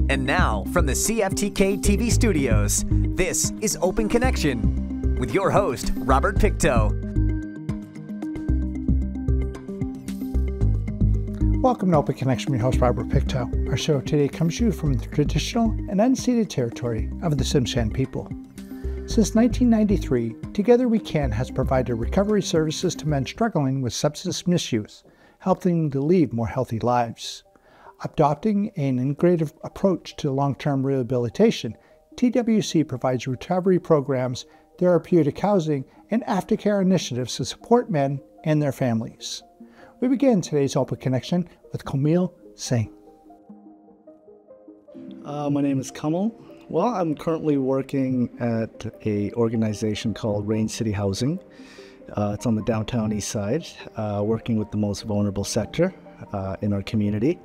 And now, from the CFTK-TV studios, this is Open Connection with your host, Robert Pictou. Welcome to Open Connection with your host, Robert Pictou. Our show today comes to you from the traditional and unceded territory of the Tsimshian people. Since 1993, Together We Can has provided recovery services to men struggling with substance misuse, helping them to lead more healthy lives. Adopting an integrative approach to long-term rehabilitation, TWC provides recovery programs, therapeutic housing, and aftercare initiatives to support men and their families. We begin today's Open Connection with Kamil Singh. My name is Kamal. Well, I'm currently working at an organization called Rain City Housing. It's on the downtown east side, working with the most vulnerable sector in our community.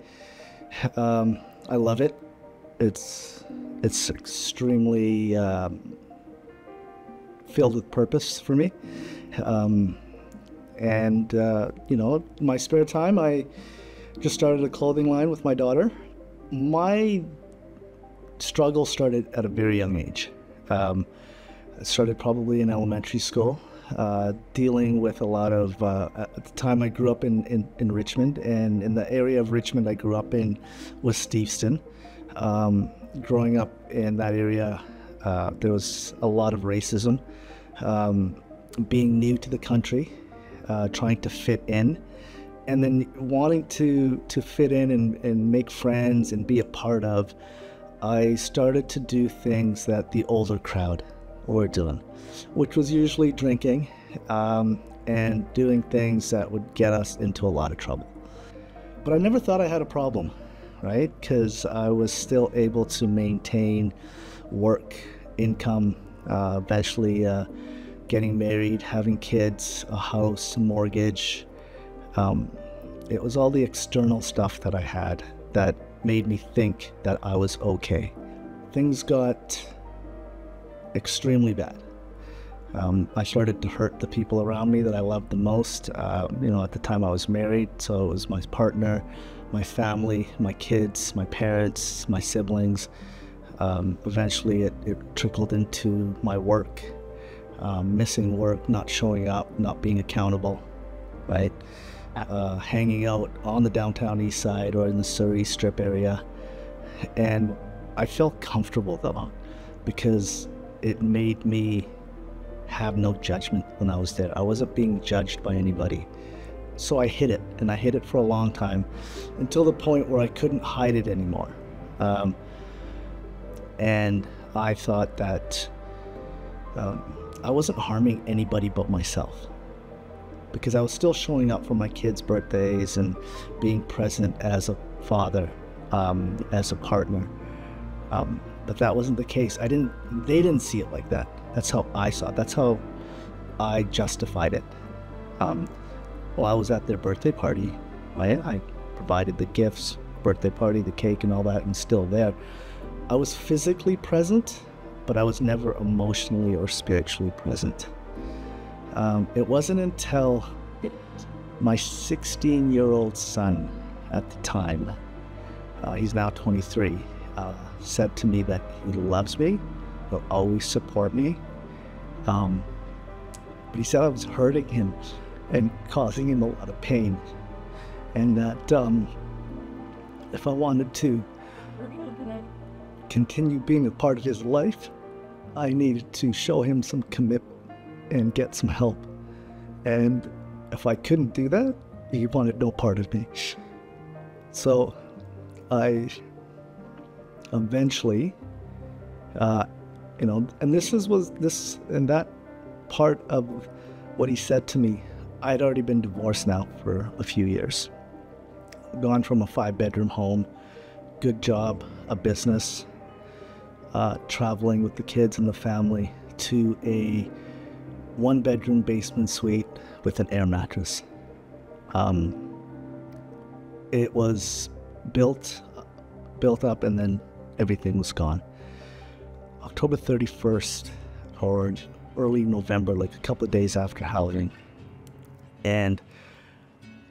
I love it. It's extremely filled with purpose for me. In my spare time, I just started a clothing line with my daughter. My struggle started at a very young age. I started probably in elementary school, dealing with a lot of, at the time I grew up in Richmond, and in the area of Richmond I grew up in was Steveston. Growing up in that area, there was a lot of racism. Being new to the country, trying to fit in, and then wanting to fit in and make friends and be a part of, I started to do things that the older crowd were doing, which was usually drinking and doing things that would get us into a lot of trouble. But I never thought I had a problem, right? Because I was still able to maintain work, income, eventually getting married, having kids, a house, mortgage. It was all the external stuff that I had that made me think that I was okay. Things got extremely bad. I started to hurt the people around me that I loved the most. At the time I was married, so it was my partner, my family, my kids, my parents, my siblings. Eventually it trickled into my work, missing work, not showing up, not being accountable, right? Hanging out on the downtown east side or in the Surrey Strip area. And I felt comfortable though, because it made me have no judgment when I was there. I wasn't being judged by anybody. So I hid it, and I hid it for a long time, until the point where I couldn't hide it anymore. And I thought that I wasn't harming anybody but myself, because I was still showing up for my kids' birthdays and being present as a father, as a partner. But that wasn't the case. They didn't see it like that. That's how I saw it. That's how I justified it. I was at their birthday party, right? I provided the gifts, birthday party, the cake and all that, and still there. I was physically present, but I was never emotionally or spiritually present. It wasn't until my 16-year-old son at the time, he's now 23, said to me that he loves me, will always support me. But he said I was hurting him and causing him a lot of pain, and that if I wanted to continue being a part of his life, I needed to show him some commitment and get some help. And if I couldn't do that, he wanted no part of me. So I eventually, and that part of what he said to me, I had already been divorced now for a few years. Gone from a 5-bedroom home, good job, a business, traveling with the kids and the family, to a 1-bedroom basement suite with an air mattress. It was built up, and then everything was gone. October 31st, or early November, like a couple of days after Halloween. And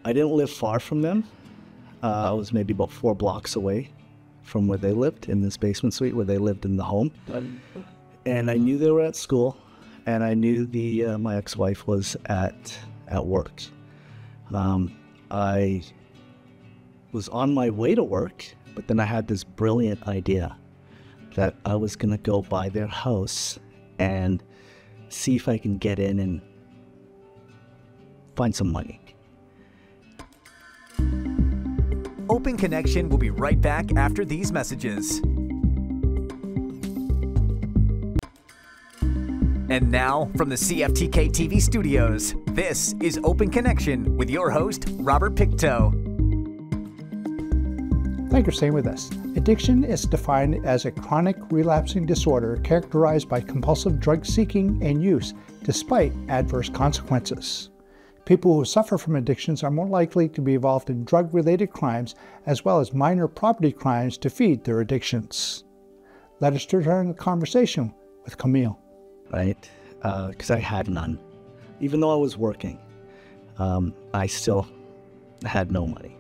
I didn't live far from them. I was maybe about 4 blocks away from where they lived, in this basement suite where they lived in the home. And I knew they were at school, and I knew my ex-wife was at work. I was on my way to work, but then I had this brilliant idea that I was gonna go by their house and see if I can get in and find some money. Open Connection will be right back after these messages. And now, from the CFTK-TV studios, this is Open Connection with your host, Robert Pictou. Thank you for staying with us. Addiction is defined as a chronic relapsing disorder characterized by compulsive drug seeking and use despite adverse consequences. People who suffer from addictions are more likely to be involved in drug-related crimes as well as minor property crimes to feed their addictions. Let us turn the conversation with Camille. Right? Because I had none. Even though I was working, I still had no money.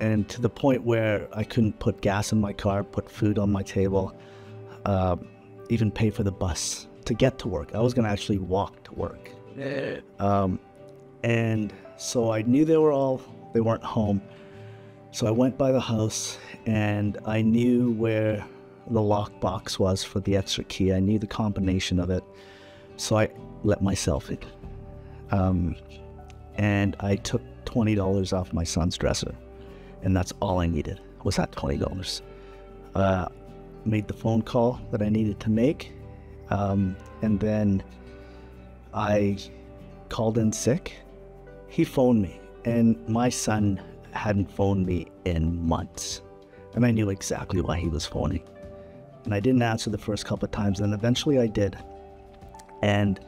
And to the point where I couldn't put gas in my car, put food on my table, even pay for the bus to get to work. I was going to actually walk to work. And so I knew they weren't home. So I went by the house and I knew where the lockbox was for the extra key. I knew the combination of it. So I let myself in. And I took $20 off my son's dresser. And that's all I needed was that $20. Made the phone call that I needed to make. And then I called in sick. He phoned me, and my son hadn't phoned me in months. And I knew exactly why he was phoning. And I didn't answer the first couple of times, and eventually I did. And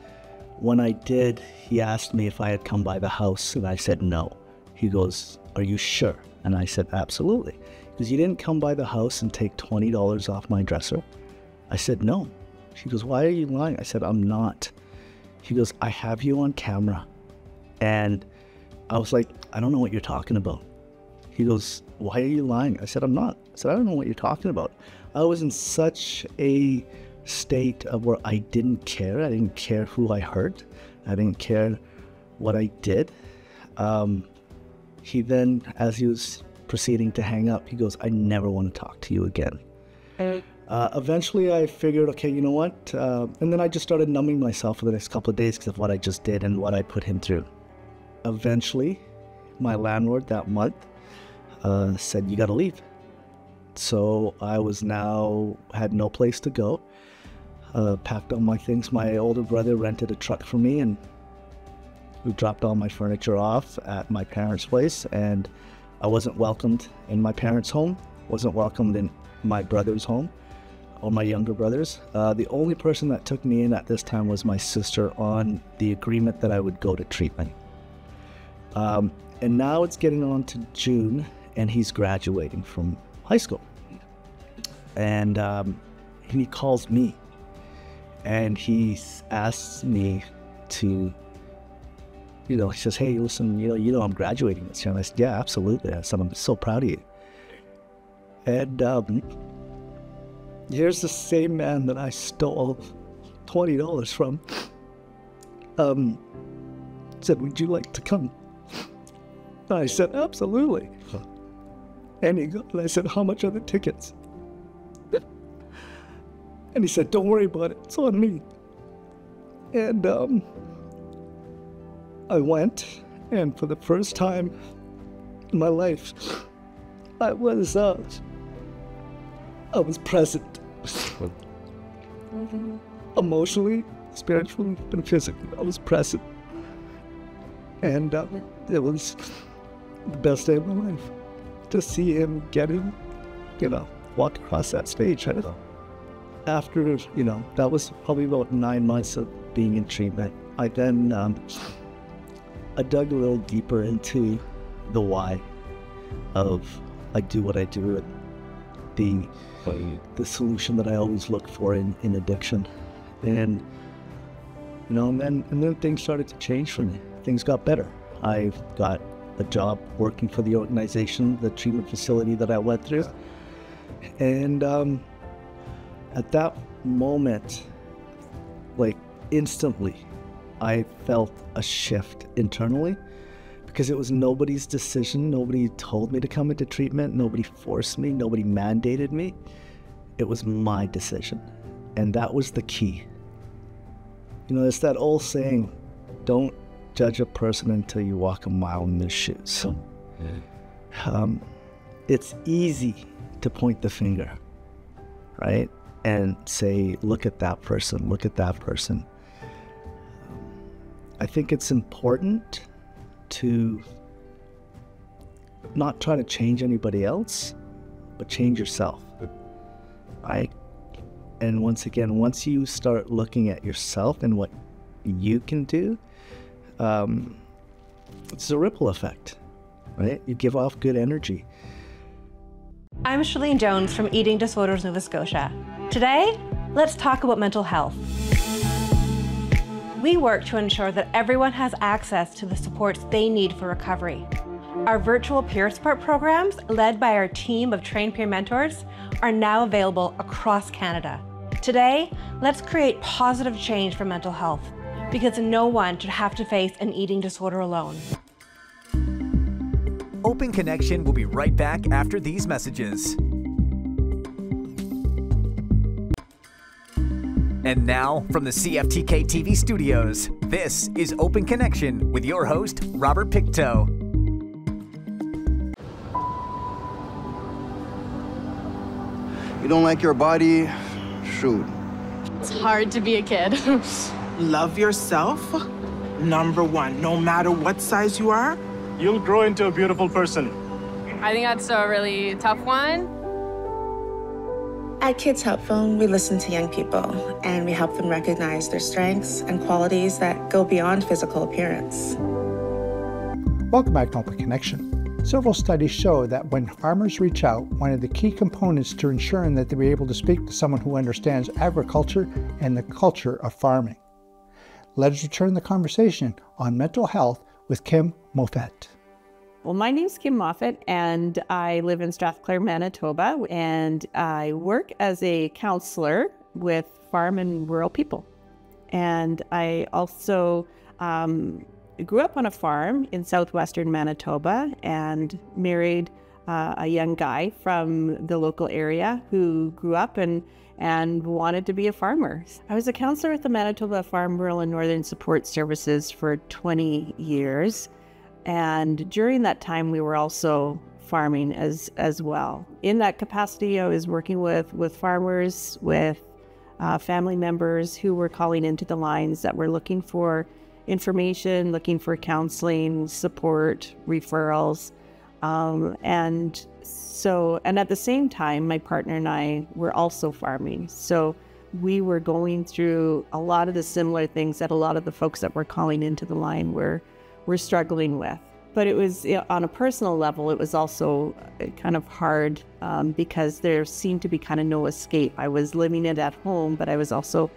when I did, he asked me if I had come by the house, and I said no. He goes, "Are you sure?" And I said, "Absolutely." Because you didn't come by the house and take $20 off my dresser. I said, "No." She goes, "Why are you lying?" I said, "I'm not." He goes, "I have you on camera." And I was like, "I don't know what you're talking about." He goes, "Why are you lying?" I said, "I'm not." I said, "I don't know what you're talking about." I was in such a state of where I didn't care. I didn't care who I hurt. I didn't care what I did. He then, as he was proceeding to hang up, he goes, "I never want to talk to you again." Eventually I figured, okay, you know what? And then I just started numbing myself for the next couple of days because of what I just did and what I put him through. Eventually, my landlord that month said, "You got to leave." So I had no place to go. Packed all my things. My older brother rented a truck for me, and we dropped all my furniture off at my parents' place, and I wasn't welcomed in my parents' home, wasn't welcomed in my brother's home, or my younger brothers. The only person that took me in at this time was my sister on the agreement that I would go to treatment. And now it's getting on to June, and he's graduating from high school. And he calls me, and he asks me to, he says, "Hey, listen, you know I'm graduating this year." And I said, "Yeah, absolutely." I said, "I'm so proud of you." And here's the same man that I stole $20 from. Said, "Would you like to come?" I said, "Absolutely." And I said, "How much are the tickets?" And he said, "Don't worry about it. It's on me." And I went, and for the first time in my life, I was present. Emotionally, spiritually, and physically. I was present. And it was the best day of my life to see him walk across that stage. After, that was probably about 9 months of being in treatment. I then, I dug a little deeper into the why of I do what I do, and the solution that I always look for in addiction. And, and then things started to change for me. Things got better. I got a job working for the organization, the treatment facility that I went through. And at that moment, like instantly, I felt a shift internally because it was nobody's decision. Nobody told me to come into treatment. Nobody forced me. Nobody mandated me. It was my decision. And that was the key. You know, it's that old saying, don't judge a person until you walk a mile in their shoes. It's easy to point the finger, right? And say, look at that person, look at that person. I think it's important to not try to change anybody else, but change yourself, right? And once again, once you start looking at yourself and what you can do, it's a ripple effect, right? You give off good energy. I'm Shalene Jones from Eating Disorders Nova Scotia. Today, let's talk about mental health. We work to ensure that everyone has access to the supports they need for recovery. Our virtual peer support programs, led by our team of trained peer mentors, are now available across Canada. Today, let's create positive change for mental health, because no one should have to face an eating disorder alone. Open Connection will be right back after these messages. And now, from the CFTK-TV studios, this is Open Connection with your host, Robert Pictou. You don't like your body? Shoot. It's hard to be a kid. Love yourself, number one. No matter what size you are, you'll grow into a beautiful person. I think that's a really tough one. At Kids Help Phone, we listen to young people and we help them recognize their strengths and qualities that go beyond physical appearance. Welcome back to Open Connection. Several studies show that when farmers reach out, one of the key components to ensuring that they'll be able to speak to someone who understands agriculture and the culture of farming. Let us return the conversation on mental health with Kim Moffett. Well, my name's Kim Moffett, and I live in Strathclair, Manitoba, and I work as a counselor with farm and rural people. And I also grew up on a farm in southwestern Manitoba and married a young guy from the local area who grew up and wanted to be a farmer. I was a counselor at the Manitoba Farm Rural and Northern Support Services for 20 years. And during that time, we were also farming as well. In that capacity, I was working with farmers, with family members who were calling into the lines that were looking for information, looking for counseling, support, referrals. And at the same time, my partner and I were also farming. So we were going through a lot of the similar things that a lot of the folks that were calling into the line were struggling with. But it was, on a personal level, it was also kind of hard because there seemed to be kind of no escape. I was living it at home, but I was also,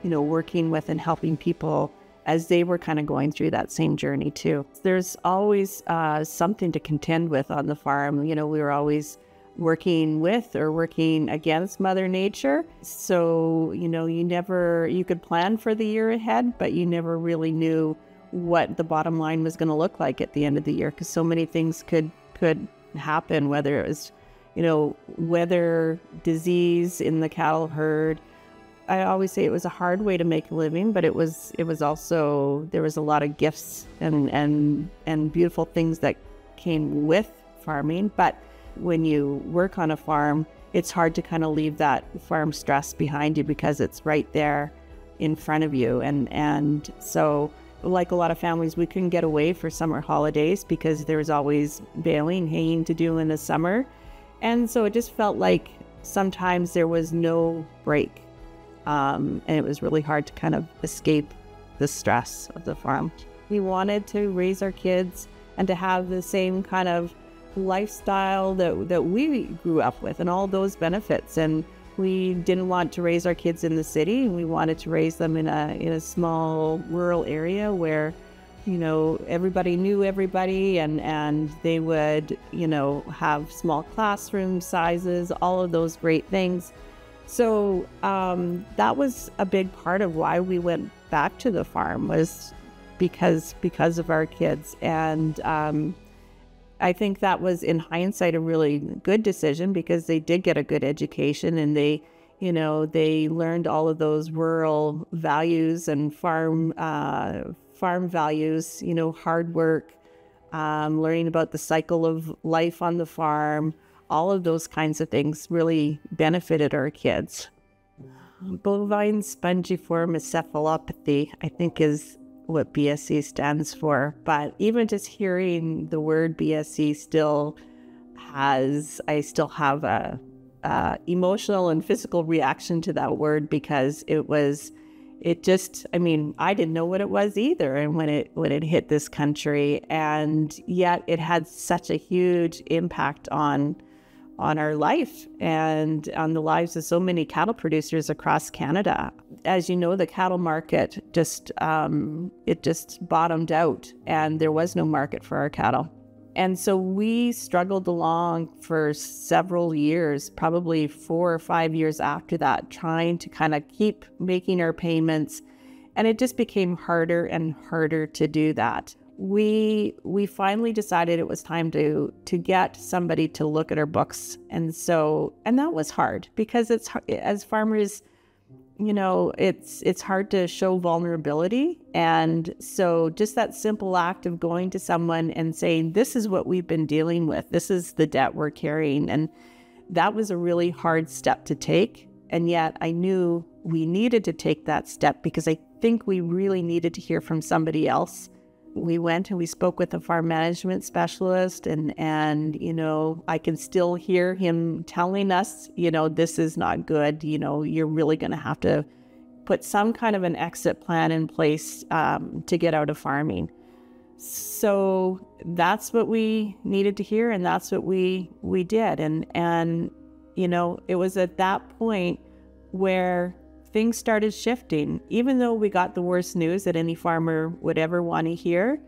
working with and helping people as they were kind of going through that same journey too. There's always something to contend with on the farm. We were always working with or working against Mother Nature. So, you could plan for the year ahead, but you never really knew what the bottom line was going to look like at the end of the year, because so many things could happen, whether it was, weather, disease in the cattle herd. I always say it was a hard way to make a living, but it was also, there was a lot of gifts and beautiful things that came with farming. But when you work on a farm, it's hard to kind of leave that farm stress behind you because it's right there in front of you. And so, like a lot of families, we couldn't get away for summer holidays because there was always baling, haying to do in the summer. And so it just felt like sometimes there was no break. And it was really hard to kind of escape the stress of the farm. We wanted to raise our kids and to have the same kind of lifestyle that we grew up with and all those benefits. And we didn't want to raise our kids in the city. We wanted to raise them in a small rural area where everybody knew everybody, and they would, have small classroom sizes, all of those great things. So that was a big part of why we went back to the farm, was because of our kids. And I think that was, in hindsight, a really good decision, because they did get a good education, and they learned all of those rural values and farm values, hard work, learning about the cycle of life on the farm. All of those kinds of things really benefited our kids. Bovine spongiform encephalopathy, I think, is what BSE stands for. But even just hearing the word BSE I still have a emotional and physical reaction to that word, because I didn't know what it was either. And when it hit this country, and yet it had such a huge impact on our life and on the lives of so many cattle producers across Canada. As you know, the cattle market just bottomed out, and there was no market for our cattle. And so we struggled along for several years, probably 4 or 5 years after that, trying to kind of keep making our payments. And it just became harder and harder to do that. We finally decided it was time to get somebody to look at our books. And that was hard, because as farmers, it's hard to show vulnerability. And so just that simple act of going to someone and saying, this is what we've been dealing with, this is the debt we're carrying. And that was a really hard step to take. And yet I knew we needed to take that step, because I think we really needed to hear from somebody else. We went and we spoke with a farm management specialist, and I can still hear him telling us, this is not good. You're really going to have to put some kind of an exit plan in place to get out of farming. So that's what we needed to hear, and that's what we did. And it was at that point where things started shifting. Even though we got the worst news that any farmer would ever want to hear,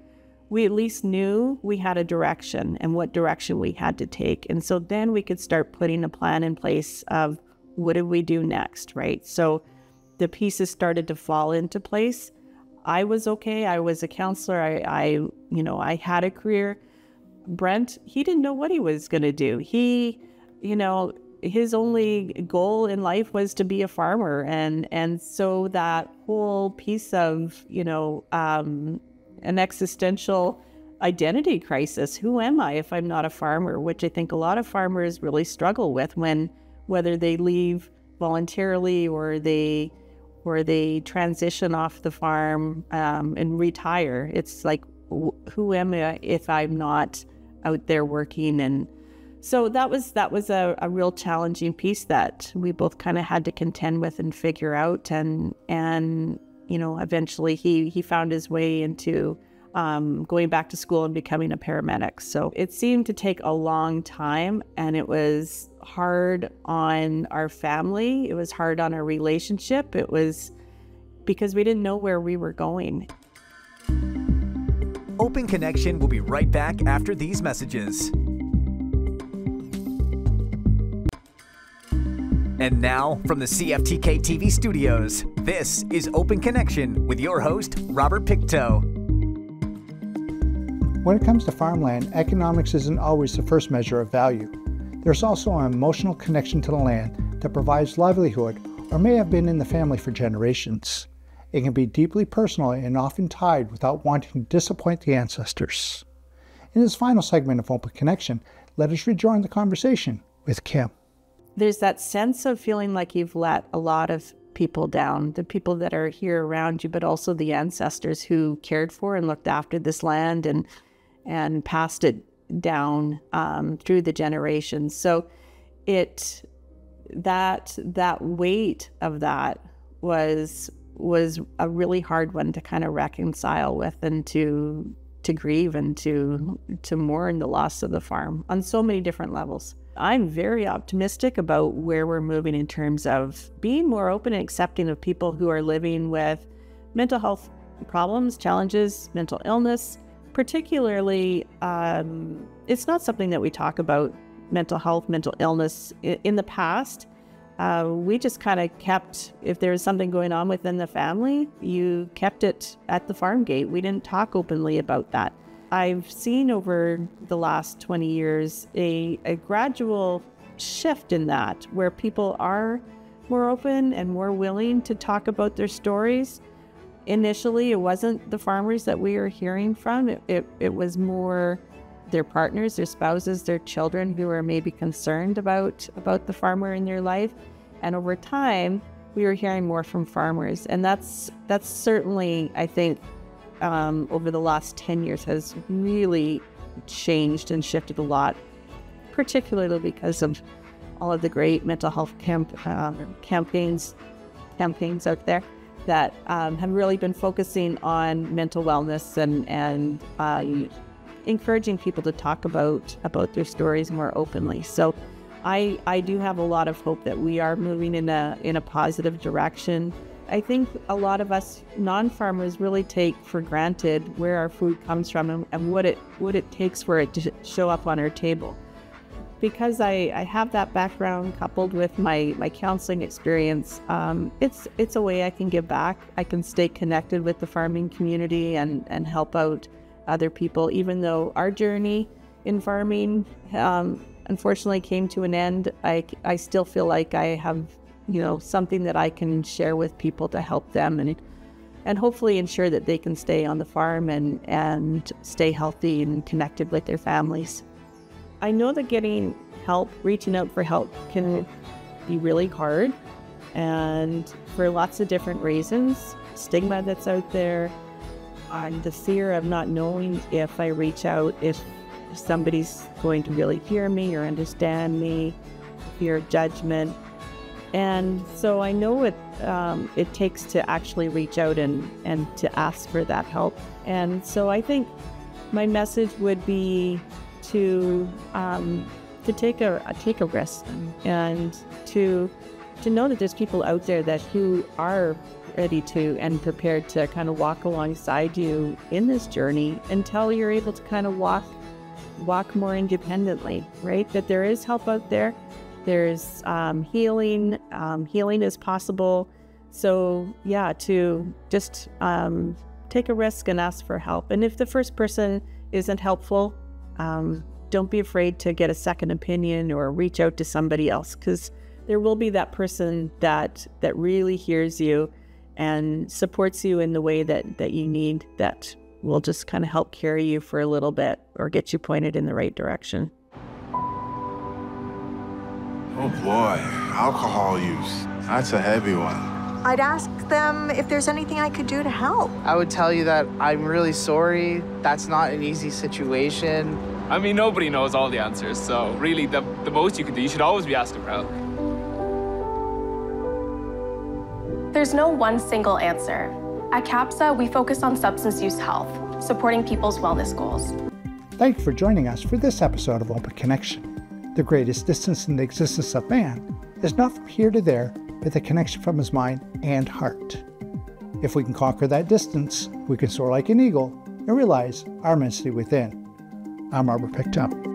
we at least knew we had a direction and what direction we had to take. And so then we could start putting a plan in place of what do we do next, right? So the pieces started to fall into place. I was okay. I was a counselor. I had a career. Brent, he didn't know what he was going to do. His only goal in life was to be a farmer. And so that whole piece of, an existential identity crisis. Who am I if I'm not a farmer? Which I think a lot of farmers really struggle with, whether they leave voluntarily or they transition off the farm and retire. It's like, who am I if I'm not out there working? And so that was a real challenging piece that we both kind of had to contend with and figure out. And eventually he found his way into going back to school and becoming a paramedic. So it seemed to take a long time, and it was hard on our family. It was hard on our relationship. It was because we didn't know where we were going. Open Connection will be right back after these messages. And now, from the CFTK-TV studios, this is Open Connection with your host, Robert Pictou. When it comes to farmland, economics isn't always the first measure of value. There's also an emotional connection to the land that provides livelihood or may have been in the family for generations. It can be deeply personal and often tied without wanting to disappoint the ancestors. In this final segment of Open Connection, let us rejoin the conversation with Kim. There's that sense of feeling like you've let a lot of people down, the people that are here around you, but also the ancestors who cared for and looked after this land and passed it down through the generations. So that weight of that was a really hard one to kind of reconcile with and to grieve and to mourn the loss of the farm on so many different levels. I'm very optimistic about where we're moving in terms of being more open and accepting of people who are living with mental health problems, challenges, mental illness. Particularly, it's not something that we talk about, mental health, mental illness. In the past, we just kind of kept, if there was something going on within the family, you kept it at the farm gate. We didn't talk openly about that. I've seen over the last 20 years a gradual shift in that, where people are more open and more willing to talk about their stories. Initially, it wasn't the farmers that we were hearing from. It was more their partners, their spouses, their children who were maybe concerned about the farmer in their life. And over time, we were hearing more from farmers. And that's certainly, I think, over the last 10 years has really changed and shifted a lot, particularly because of all of the great mental health campaigns out there that have really been focusing on mental wellness and encouraging people to talk about their stories more openly. So I do have a lot of hope that we are moving in a positive direction. I think a lot of us non-farmers really take for granted where our food comes from and what it takes for it to show up on our table. Because I have that background coupled with my counseling experience, it's a way I can give back. I can stay connected with the farming community and help out other people. Even though our journey in farming unfortunately came to an end, I still feel like I have something that I can share with people to help them and hopefully ensure that they can stay on the farm and stay healthy and connected with their families. I know that getting help, reaching out for help can be really hard, and for lots of different reasons. Stigma that's out there, and the fear of not knowing if I reach out, if somebody's going to really hear me or understand me, fear of judgment. And so I know it takes to actually reach out and to ask for that help. And so I think my message would be to take a risk and to know that there's people out there who are ready to and prepared to kind of walk alongside you in this journey until you're able to kind of walk more independently, right? That there is help out there. There's healing. Healing is possible. So yeah, to just take a risk and ask for help. And if the first person isn't helpful, don't be afraid to get a second opinion or reach out to somebody else, because there will be that person that really hears you and supports you in the way that you need, that will just kind of help carry you for a little bit or get you pointed in the right direction. Oh boy, alcohol use. That's a heavy one. I'd ask them if there's anything I could do to help. I would tell you that I'm really sorry. That's not an easy situation. I mean, nobody knows all the answers, so really the most you can do, you should always be asking for help. There's no one single answer. At CAPSA, we focus on substance use health, supporting people's wellness goals. Thank you for joining us for this episode of Open Connection. The greatest distance in the existence of man is not from here to there, but the connection from his mind and heart. If we can conquer that distance, we can soar like an eagle and realize our immensity within. I'm Robert Pictou.